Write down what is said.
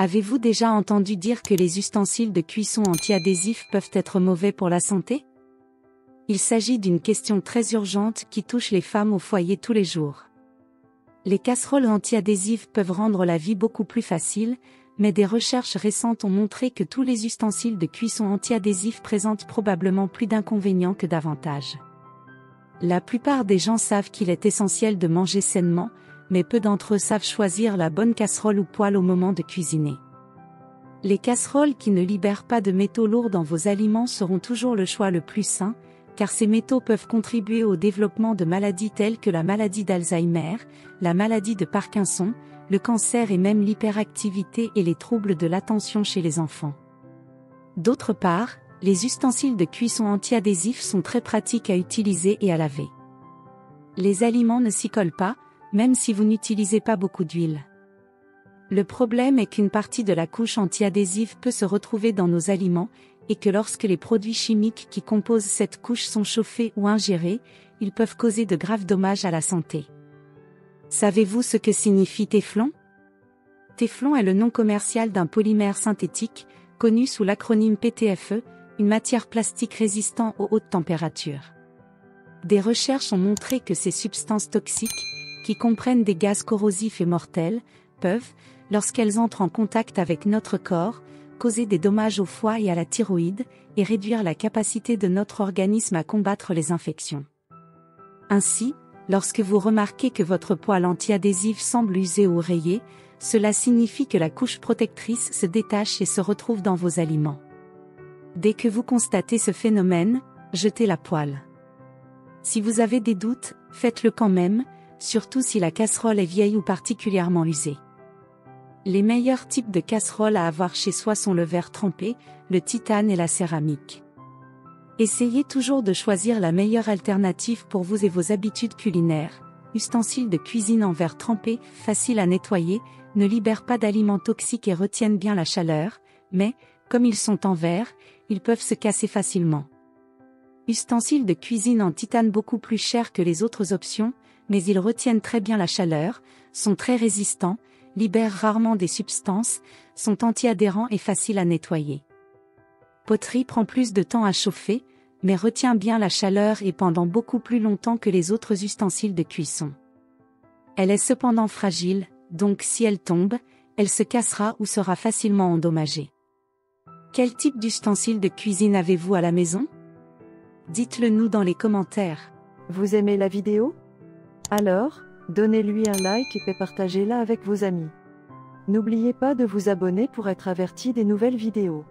Avez-vous déjà entendu dire que les ustensiles de cuisson anti-adhésifs peuvent être mauvais pour la santé? Il s'agit d'une question très urgente qui touche les femmes au foyer tous les jours. Les casseroles anti-adhésives peuvent rendre la vie beaucoup plus facile, mais des recherches récentes ont montré que tous les ustensiles de cuisson anti-adhésifs présentent probablement plus d'inconvénients que d'avantages. La plupart des gens savent qu'il est essentiel de manger sainement, mais peu d'entre eux savent choisir la bonne casserole ou poêle au moment de cuisiner. Les casseroles qui ne libèrent pas de métaux lourds dans vos aliments seront toujours le choix le plus sain, car ces métaux peuvent contribuer au développement de maladies telles que la maladie d'Alzheimer, la maladie de Parkinson, le cancer et même l'hyperactivité et les troubles de l'attention chez les enfants. D'autre part, les ustensiles de cuisson anti-adhésifs sont très pratiques à utiliser et à laver. Les aliments ne s'y collent pas, même si vous n'utilisez pas beaucoup d'huile. Le problème est qu'une partie de la couche anti-adhésive peut se retrouver dans nos aliments, et que lorsque les produits chimiques qui composent cette couche sont chauffés ou ingérés, ils peuvent causer de graves dommages à la santé. Savez-vous ce que signifie téflon? Téflon est le nom commercial d'un polymère synthétique, connu sous l'acronyme PTFE, une matière plastique résistant aux hautes températures. Des recherches ont montré que ces substances toxiques, qui comprennent des gaz corrosifs et mortels, peuvent, lorsqu'elles entrent en contact avec notre corps, causer des dommages au foie et à la thyroïde, et réduire la capacité de notre organisme à combattre les infections. Ainsi, lorsque vous remarquez que votre poêle anti-adhésif semble usé ou rayé, cela signifie que la couche protectrice se détache et se retrouve dans vos aliments. Dès que vous constatez ce phénomène, jetez la poêle. Si vous avez des doutes, faites-le quand même, surtout si la casserole est vieille ou particulièrement usée. Les meilleurs types de casseroles à avoir chez soi sont le verre trempé, le titane et la céramique. Essayez toujours de choisir la meilleure alternative pour vous et vos habitudes culinaires. Ustensiles de cuisine en verre trempé, faciles à nettoyer, ne libèrent pas d'aliments toxiques et retiennent bien la chaleur, mais, comme ils sont en verre, ils peuvent se casser facilement. Ustensiles de cuisine en titane beaucoup plus chers que les autres options, mais ils retiennent très bien la chaleur, sont très résistants, libèrent rarement des substances, sont anti-adhérents et faciles à nettoyer. Poterie prend plus de temps à chauffer, mais retient bien la chaleur et pendant beaucoup plus longtemps que les autres ustensiles de cuisson. Elle est cependant fragile, donc si elle tombe, elle se cassera ou sera facilement endommagée. Quel type d'ustensile de cuisine avez-vous à la maison? Dites-le nous dans les commentaires. Vous aimez la vidéo? Alors, donnez-lui un like et partagez-la avec vos amis. N'oubliez pas de vous abonner pour être averti des nouvelles vidéos.